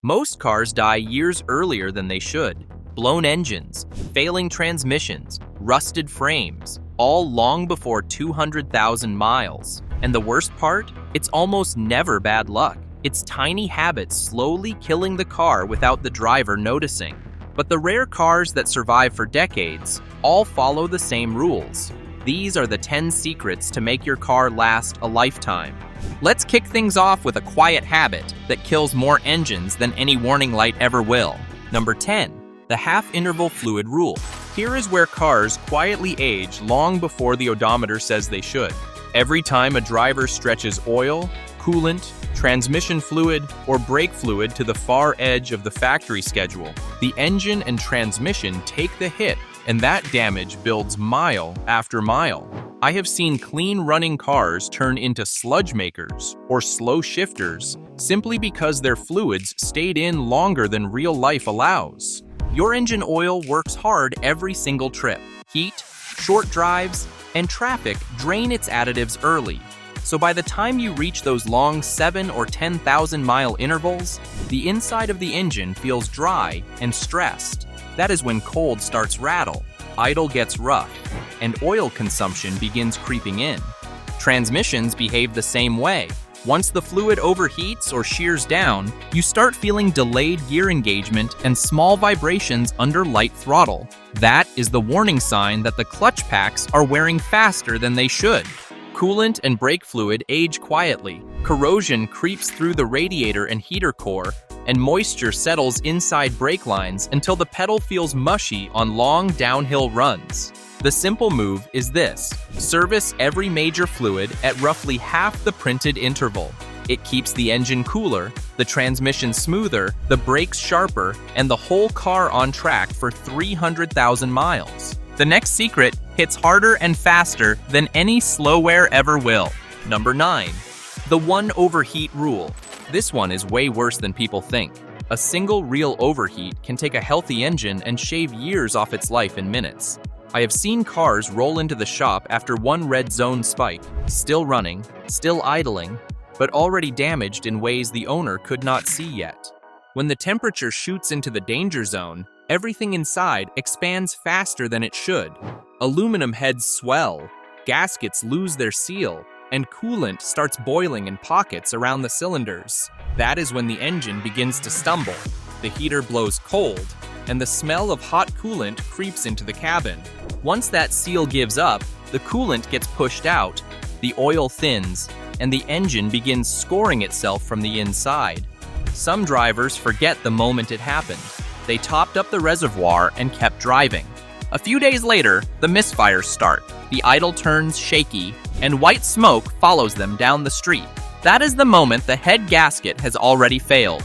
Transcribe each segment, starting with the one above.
Most cars die years earlier than they should. Blown engines, failing transmissions, rusted frames, all long before 200,000 miles. And the worst part? It's almost never bad luck. It's tiny habits slowly killing the car without the driver noticing. But the rare cars that survive for decades all follow the same rules. These are the 10 secrets to make your car last a lifetime. Let's kick things off with a quiet habit that kills more engines than any warning light ever will. Number 10. The half-interval fluid rule. Here is where cars quietly age long before the odometer says they should. Every time a driver stretches oil, coolant, transmission fluid, or brake fluid to the far edge of the factory schedule, the engine and transmission take the hit, and that damage builds mile after mile. I have seen clean-running cars turn into sludge makers or slow shifters simply because their fluids stayed in longer than real life allows. Your engine oil works hard every single trip. Heat, short drives, and traffic drain its additives early. So by the time you reach those long 7 or 10,000 mile intervals, the inside of the engine feels dry and stressed. That is when cold starts rattle, idle gets rough, and oil consumption begins creeping in. Transmissions behave the same way. Once the fluid overheats or shears down, you start feeling delayed gear engagement and small vibrations under light throttle. That is the warning sign that the clutch packs are wearing faster than they should. Coolant and brake fluid age quietly. Corrosion creeps through the radiator and heater core, and moisture settles inside brake lines until the pedal feels mushy on long downhill runs. The simple move is this: service every major fluid at roughly half the printed interval. It keeps the engine cooler, the transmission smoother, the brakes sharper, and the whole car on track for 300,000 miles. The next secret hits harder and faster than any slowware ever will. Number 9. The one overheat rule. This one is way worse than people think. A single real overheat can take a healthy engine and shave years off its life in minutes. I have seen cars roll into the shop after one red zone spike, still running, still idling, but already damaged in ways the owner could not see yet. When the temperature shoots into the danger zone, everything inside expands faster than it should. Aluminum heads swell, gaskets lose their seal, and coolant starts boiling in pockets around the cylinders. That is when the engine begins to stumble. The heater blows cold, and the smell of hot coolant creeps into the cabin. Once that seal gives up, the coolant gets pushed out, the oil thins, and the engine begins scoring itself from the inside. Some drivers forget the moment it happened. They topped up the reservoir and kept driving. A few days later, the misfires start. The idle turns shaky, and white smoke follows them down the street. That is the moment the head gasket has already failed.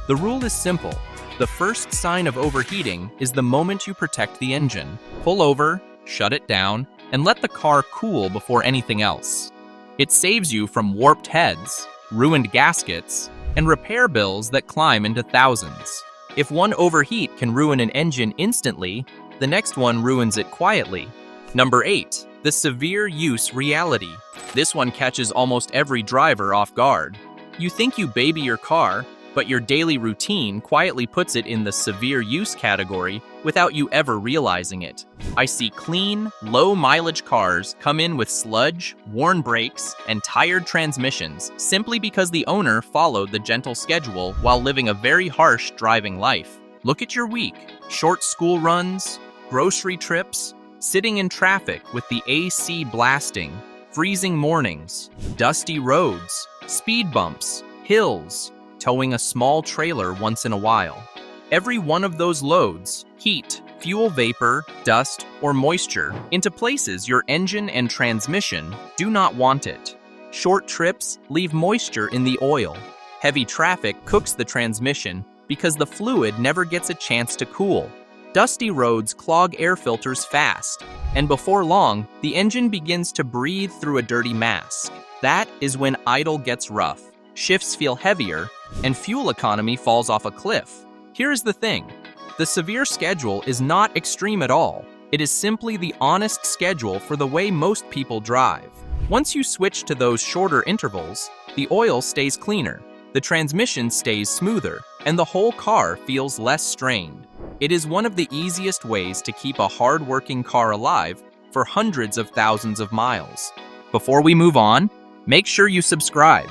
The rule is simple. The first sign of overheating is the moment you protect the engine. Pull over, shut it down, and let the car cool before anything else. It saves you from warped heads, ruined gaskets, and repair bills that climb into thousands. If one overheat can ruin an engine instantly, the next one ruins it quietly. Number 8. The severe use reality. This one catches almost every driver off guard. You think you baby your car, but your daily routine quietly puts it in the severe use category without you ever realizing it. I see clean, low-mileage cars come in with sludge, worn brakes, and tired transmissions simply because the owner followed the gentle schedule while living a very harsh driving life. Look at your week. Short school runs, grocery trips, sitting in traffic with the AC blasting, freezing mornings, dusty roads, speed bumps, hills, towing a small trailer once in a while. Every one of those loads, heat, fuel vapor, dust, or moisture, into places your engine and transmission do not want it. Short trips leave moisture in the oil. Heavy traffic cooks the transmission because the fluid never gets a chance to cool. Dusty roads clog air filters fast, and before long, the engine begins to breathe through a dirty mask. That is when idle gets rough, shifts feel heavier, and fuel economy falls off a cliff. Here's the thing. The severe schedule is not extreme at all. It is simply the honest schedule for the way most people drive. Once you switch to those shorter intervals, the oil stays cleaner, the transmission stays smoother, and the whole car feels less strained. It is one of the easiest ways to keep a hard-working car alive for hundreds of thousands of miles. Before we move on, make sure you subscribe.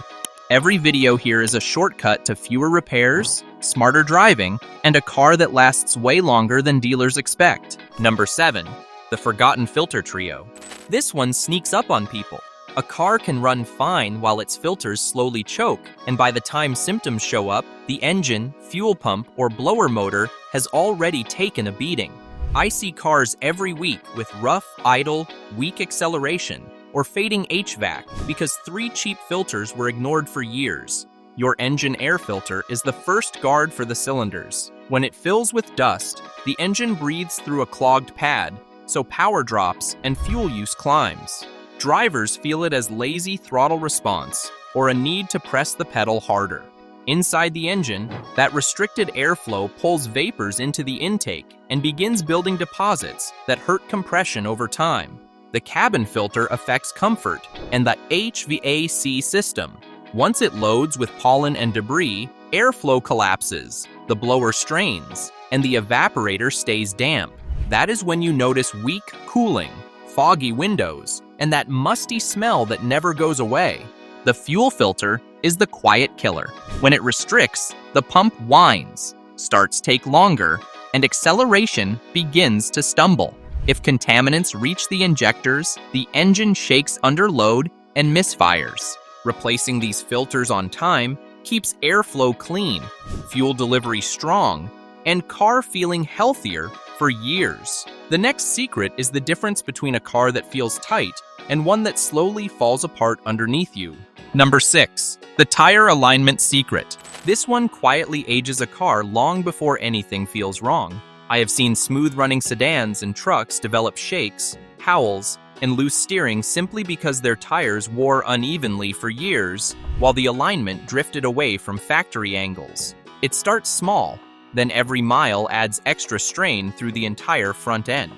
Every video here is a shortcut to fewer repairs, smarter driving, and a car that lasts way longer than dealers expect. Number 7. The forgotten filter trio. This one sneaks up on people. A car can run fine while its filters slowly choke, and by the time symptoms show up, the engine, fuel pump, or blower motor has already taken a beating. I see cars every week with rough, idle, weak acceleration, or fading HVAC because 3 cheap filters were ignored for years. Your engine air filter is the first guard for the cylinders. When it fills with dust, the engine breathes through a clogged pad, so power drops and fuel use climbs. Drivers feel it as lazy throttle response or a need to press the pedal harder. Inside the engine, that restricted airflow pulls vapors into the intake and begins building deposits that hurt compression over time. The cabin filter affects comfort and the HVAC system. Once it loads with pollen and debris, airflow collapses, the blower strains, and the evaporator stays damp. That is when you notice weak cooling, foggy windows, and that musty smell that never goes away. The fuel filter is the quiet killer. When it restricts, the pump whines, starts take longer, and acceleration begins to stumble. If contaminants reach the injectors, the engine shakes under load and misfires. Replacing these filters on time keeps airflow clean, fuel delivery strong, and car feeling healthier for years. The next secret is the difference between a car that feels tight and one that slowly falls apart underneath you. Number 6. The tire alignment secret. This one quietly ages a car long before anything feels wrong. I have seen smooth-running sedans and trucks develop shakes, howls, and loose steering simply because their tires wore unevenly for years while the alignment drifted away from factory angles. It starts small, then every mile adds extra strain through the entire front end.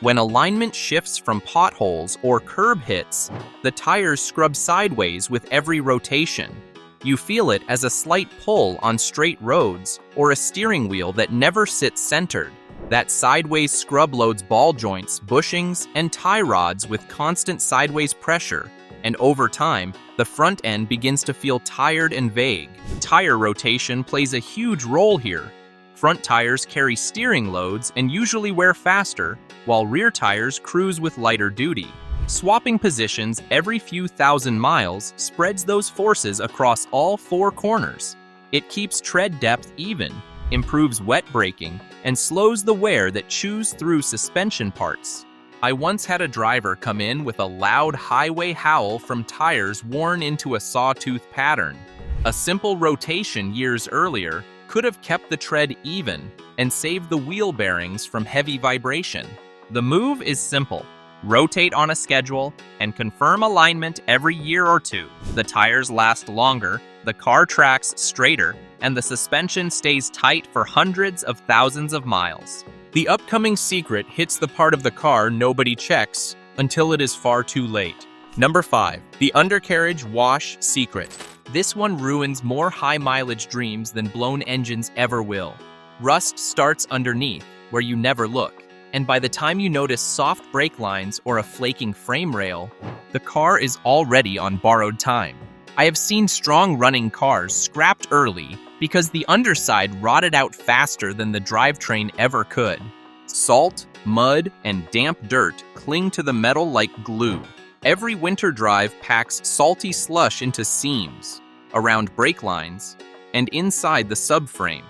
When alignment shifts from potholes or curb hits, the tires scrub sideways with every rotation. You feel it as a slight pull on straight roads or a steering wheel that never sits centered. That sideways scrub loads ball joints, bushings, and tie rods with constant sideways pressure, and over time, the front end begins to feel tired and vague. Tire rotation plays a huge role here. Front tires carry steering loads and usually wear faster, while rear tires cruise with lighter duty. Swapping positions every few thousand miles spreads those forces across all 4 corners. It keeps tread depth even, improves wet braking, and slows the wear that chews through suspension parts. I once had a driver come in with a loud highway howl from tires worn into a sawtooth pattern. A simple rotation years earlier could have kept the tread even and saved the wheel bearings from heavy vibration. The move is simple. Rotate on a schedule and confirm alignment every year or 2. The tires last longer, the car tracks straighter, and the suspension stays tight for hundreds of thousands of miles. The upcoming secret hits the part of the car nobody checks until it is far too late. Number 5. The undercarriage wash secret. This one ruins more high-mileage dreams than blown engines ever will. Rust starts underneath, where you never look, and by the time you notice soft brake lines or a flaking frame rail, the car is already on borrowed time. I have seen strong-running cars scrapped early because the underside rotted out faster than the drivetrain ever could. Salt, mud, and damp dirt cling to the metal like glue. Every winter drive packs salty slush into seams, around brake lines, and inside the subframe.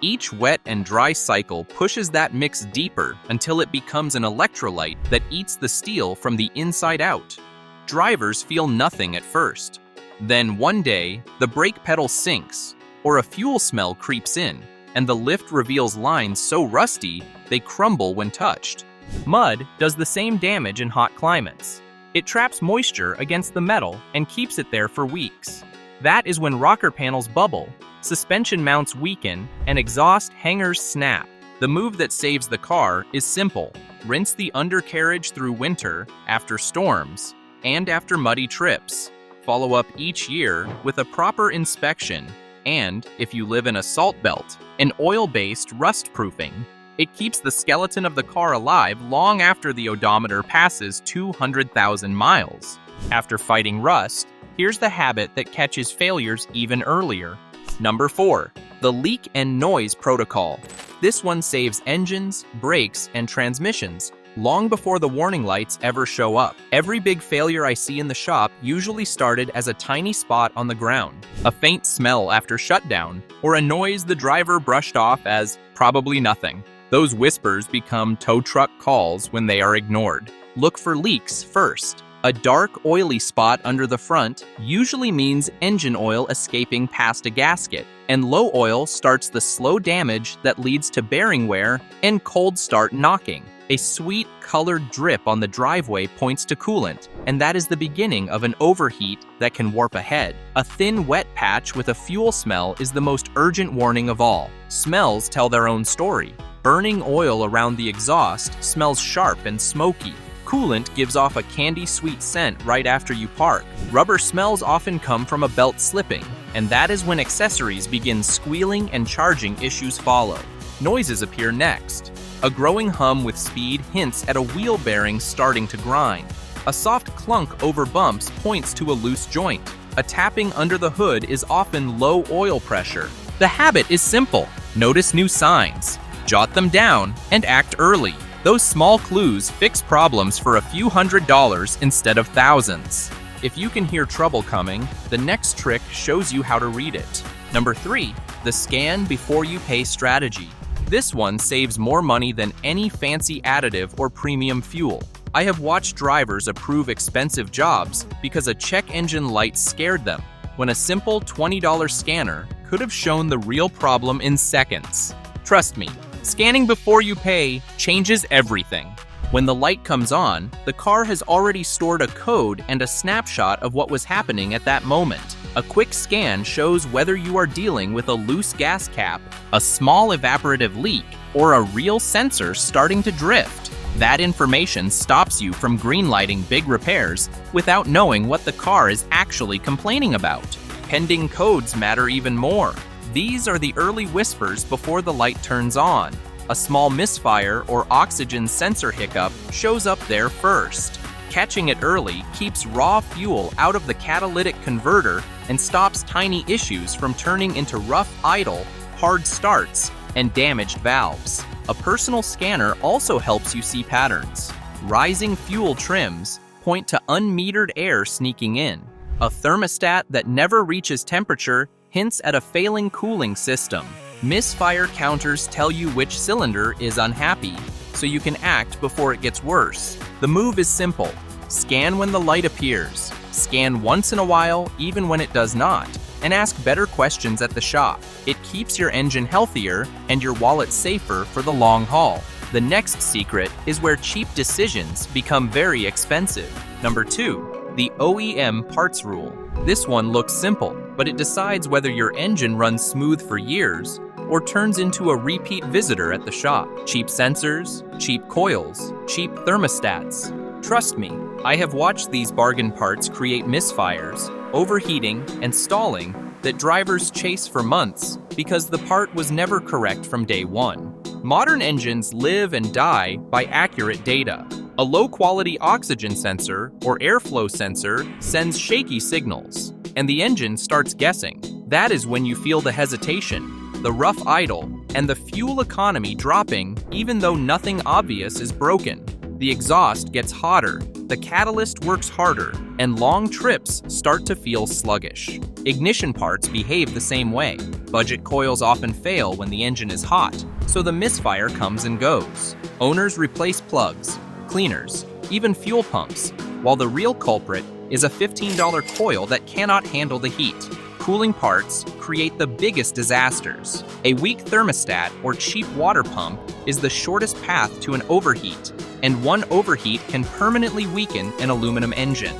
Each wet and dry cycle pushes that mix deeper until it becomes an electrolyte that eats the steel from the inside out. Drivers feel nothing at first. Then one day, the brake pedal sinks, or a fuel smell creeps in, and the lift reveals lines so rusty they crumble when touched. Mud does the same damage in hot climates. It traps moisture against the metal and keeps it there for weeks. That is when rocker panels bubble, suspension mounts weaken, and exhaust hangers snap. The move that saves the car is simple. Rinse the undercarriage through winter, after storms, and after muddy trips. Follow up each year with a proper inspection and, if you live in a salt belt, an oil-based rust proofing. It keeps the skeleton of the car alive long after the odometer passes 200,000 miles. After fighting rust, here's the habit that catches failures even earlier. Number 4. The leak and noise protocol. This one saves engines, brakes, and transmissions long before the warning lights ever show up. Every big failure I see in the shop usually started as a tiny spot on the ground, a faint smell after shutdown, or a noise the driver brushed off as probably nothing. Those whispers become tow truck calls when they are ignored. Look for leaks first. A dark, oily spot under the front usually means engine oil escaping past a gasket, and low oil starts the slow damage that leads to bearing wear and cold start knocking. A sweet, colored drip on the driveway points to coolant, and that is the beginning of an overheat that can warp ahead. A thin, wet patch with a fuel smell is the most urgent warning of all. Smells tell their own story. Burning oil around the exhaust smells sharp and smoky. Coolant gives off a candy-sweet scent right after you park. Rubber smells often come from a belt slipping, and that is when accessories begin squealing and charging issues follow. Noises appear next. A growing hum with speed hints at a wheel bearing starting to grind. A soft clunk over bumps points to a loose joint. A tapping under the hood is often low oil pressure. The habit is simple. Notice new signs, jot them down, and act early. Those small clues fix problems for a few $100s instead of thousands. If you can hear trouble coming, the next trick shows you how to read it. Number 3, the scan before you pay strategy. This one saves more money than any fancy additive or premium fuel. I have watched drivers approve expensive jobs because a check engine light scared them, when a simple $20 scanner could have shown the real problem in seconds. Trust me, scanning before you pay changes everything. When the light comes on, the car has already stored a code and a snapshot of what was happening at that moment. A quick scan shows whether you are dealing with a loose gas cap, a small evaporative leak, or a real sensor starting to drift. That information stops you from greenlighting big repairs without knowing what the car is actually complaining about. Pending codes matter even more. These are the early whispers before the light turns on. A small misfire or oxygen sensor hiccup shows up there first. Catching it early keeps raw fuel out of the catalytic converter and stops tiny issues from turning into rough idle, hard starts, and damaged valves. A personal scanner also helps you see patterns. Rising fuel trims point to unmetered air sneaking in. A thermostat that never reaches temperature hints at a failing cooling system. Misfire counters tell you which cylinder is unhappy, so you can act before it gets worse. The move is simple. Scan when the light appears. Scan once in a while, even when it does not, and ask better questions at the shop. It keeps your engine healthier and your wallet safer for the long haul. The next secret is where cheap decisions become very expensive. Number 2, the OEM parts rule. This one looks simple, but it decides whether your engine runs smooth for years or turns into a repeat visitor at the shop. Cheap sensors, cheap coils, cheap thermostats. Trust me, I have watched these bargain parts create misfires, overheating, and stalling that drivers chase for months because the part was never correct from day one. Modern engines live and die by accurate data. A low-quality oxygen sensor or airflow sensor sends shaky signals, and the engine starts guessing. That is when you feel the hesitation, the rough idle, and the fuel economy dropping even though nothing obvious is broken. The exhaust gets hotter, the catalyst works harder, and long trips start to feel sluggish. Ignition parts behave the same way. Budget coils often fail when the engine is hot, so the misfire comes and goes. Owners replace plugs, cleaners, even fuel pumps, while the real culprit is a $15 coil that cannot handle the heat. Cooling parts create the biggest disasters. A weak thermostat or cheap water pump is the shortest path to an overheat, and one overheat can permanently weaken an aluminum engine.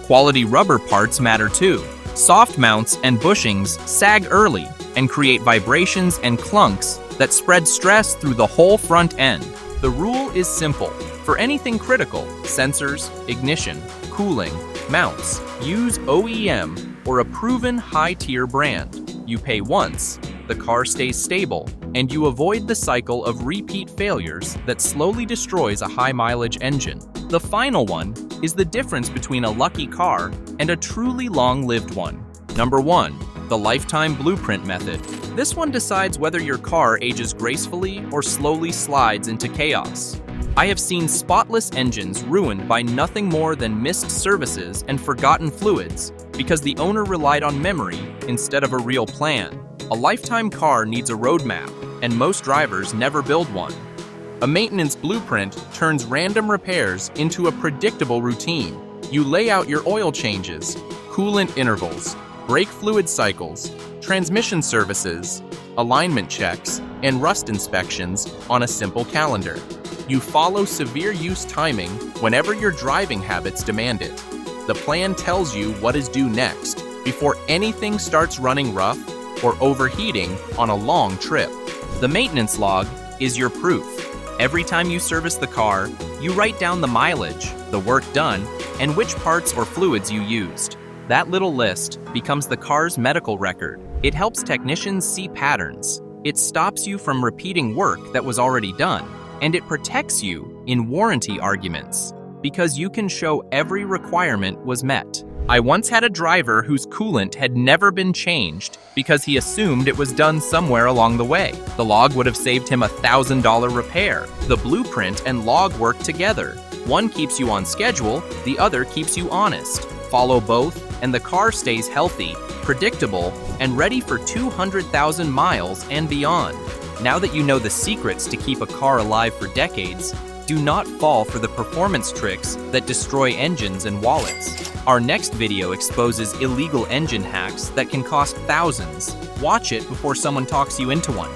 Quality rubber parts matter too. Soft mounts and bushings sag early and create vibrations and clunks that spread stress through the whole front end. The rule is simple. For anything critical, sensors, ignition, cooling, mounts. Use OEM or a proven high-tier brand. You pay once, the car stays stable, and you avoid the cycle of repeat failures that slowly destroys a high-mileage engine. The final one is the difference between a lucky car and a truly long-lived one. Number 1. The lifetime blueprint method. This one decides whether your car ages gracefully or slowly slides into chaos. I have seen spotless engines ruined by nothing more than missed services and forgotten fluids because the owner relied on memory instead of a real plan. A lifetime car needs a roadmap, and most drivers never build one. A maintenance blueprint turns random repairs into a predictable routine. You lay out your oil changes, coolant intervals, brake fluid cycles, transmission services, alignment checks, and rust inspections on a simple calendar. You follow severe use timing whenever your driving habits demand it. The plan tells you what is due next before anything starts running rough or overheating on a long trip. The maintenance log is your proof. Every time you service the car, you write down the mileage, the work done, and which parts or fluids you used. That little list becomes the car's medical record. It helps technicians see patterns. It stops you from repeating work that was already done, and it protects you in warranty arguments because you can show every requirement was met. I once had a driver whose coolant had never been changed because he assumed it was done somewhere along the way. The log would have saved him a $1,000 repair. The blueprint and log work together. One keeps you on schedule, the other keeps you honest. Follow both, and the car stays healthy, predictable, and ready for 200,000 miles and beyond. Now that you know the secrets to keep a car alive for decades, do not fall for the performance tricks that destroy engines and wallets. Our next video exposes illegal engine hacks that can cost thousands. Watch it before someone talks you into one.